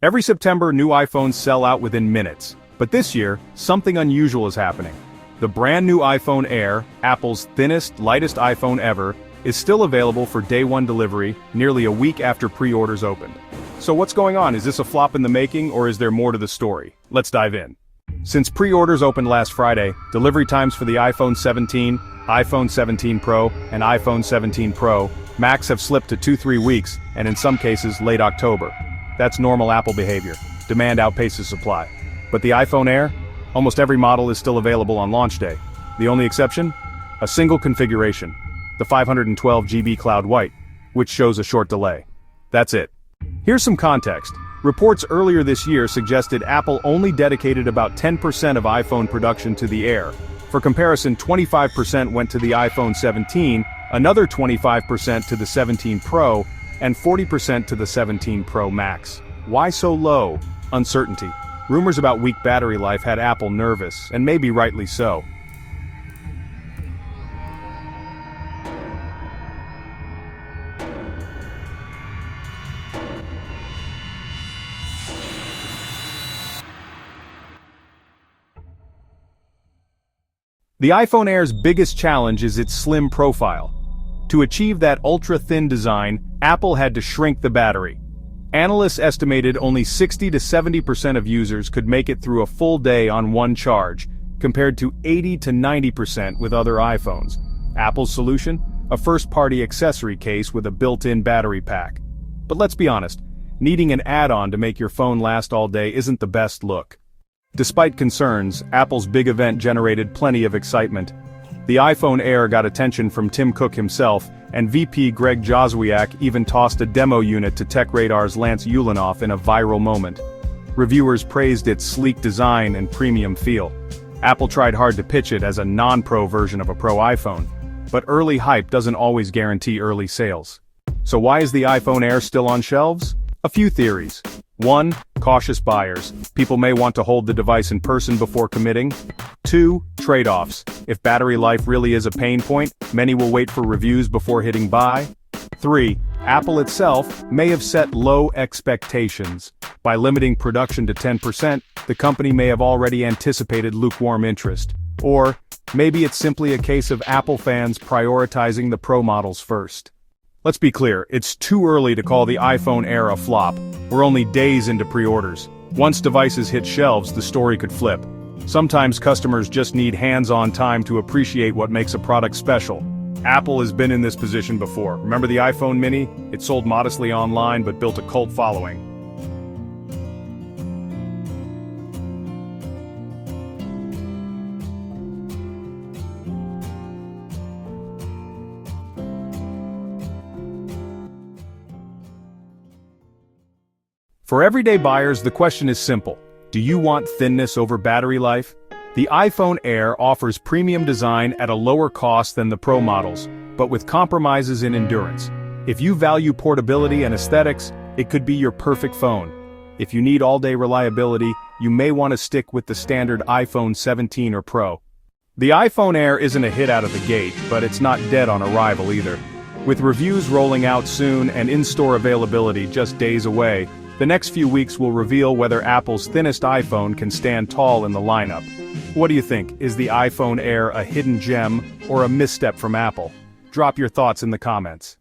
Every September, new iPhones sell out within minutes. But this year, something unusual is happening. The brand new iPhone Air, Apple's thinnest, lightest iPhone ever, is still available for day one delivery, nearly a week after pre-orders opened. So what's going on? Is this a flop in the making, or is there more to the story? Let's dive in. Since pre-orders opened last Friday, delivery times for the iPhone 17, iPhone 17 Pro, and iPhone 17 Pro Max have slipped to 2-3 weeks, and in some cases, late October. That's normal Apple behavior. Demand outpaces supply. But the iPhone Air? Almost every model is still available on launch day. The only exception? A single configuration. The 512GB Cloud White, which shows a short delay. That's it. Here's some context. Reports earlier this year suggested Apple only dedicated about 10% of iPhone production to the Air. For comparison, 25% went to the iPhone 17, another 25% to the 17 Pro, and 40% to the 17 Pro Max. Why so low? Uncertainty. Rumors about weak battery life had Apple nervous, and maybe rightly so. The iPhone Air's biggest challenge is its slim profile. To achieve that ultra-thin design, Apple had to shrink the battery. Analysts estimated only 60 to 70% of users could make it through a full day on one charge, compared to 80 to 90% with other iPhones. Apple's solution? A first-party accessory case with a built-in battery pack. But let's be honest, needing an add-on to make your phone last all day isn't the best look. Despite concerns, Apple's big event generated plenty of excitement. The iPhone Air got attention from Tim Cook himself, and VP Greg Joswiak even tossed a demo unit to TechRadar's Lance Ulanoff in a viral moment. Reviewers praised its sleek design and premium feel. Apple tried hard to pitch it as a non-pro version of a Pro iPhone. But early hype doesn't always guarantee early sales. So why is the iPhone Air still on shelves? A few theories. 1. Cautious buyers. People may want to hold the device in person before committing. 2. Trade-offs. If battery life really is a pain point, many will wait for reviews before hitting buy. 3. Apple itself may have set low expectations. By limiting production to 10%, the company may have already anticipated lukewarm interest. Or, maybe it's simply a case of Apple fans prioritizing the Pro models first. Let's be clear, it's too early to call the iPhone Air a flop. We're only days into pre-orders. Once devices hit shelves, the story could flip. Sometimes customers just need hands-on time to appreciate what makes a product special. Apple has been in this position before. Remember the iPhone mini? It sold modestly online but built a cult following. For everyday buyers, the question is simple. Do you want thinness over battery life? The iPhone Air offers premium design at a lower cost than the Pro models, but with compromises in endurance. If you value portability and aesthetics, it could be your perfect phone. If you need all-day reliability, you may want to stick with the standard iPhone 17 or Pro. The iPhone Air isn't a hit out of the gate, but it's not dead on arrival either. With reviews rolling out soon and in-store availability just days away, the next few weeks will reveal whether Apple's thinnest iPhone can stand tall in the lineup. What do you think? Is the iPhone Air a hidden gem or a misstep from Apple? Drop your thoughts in the comments.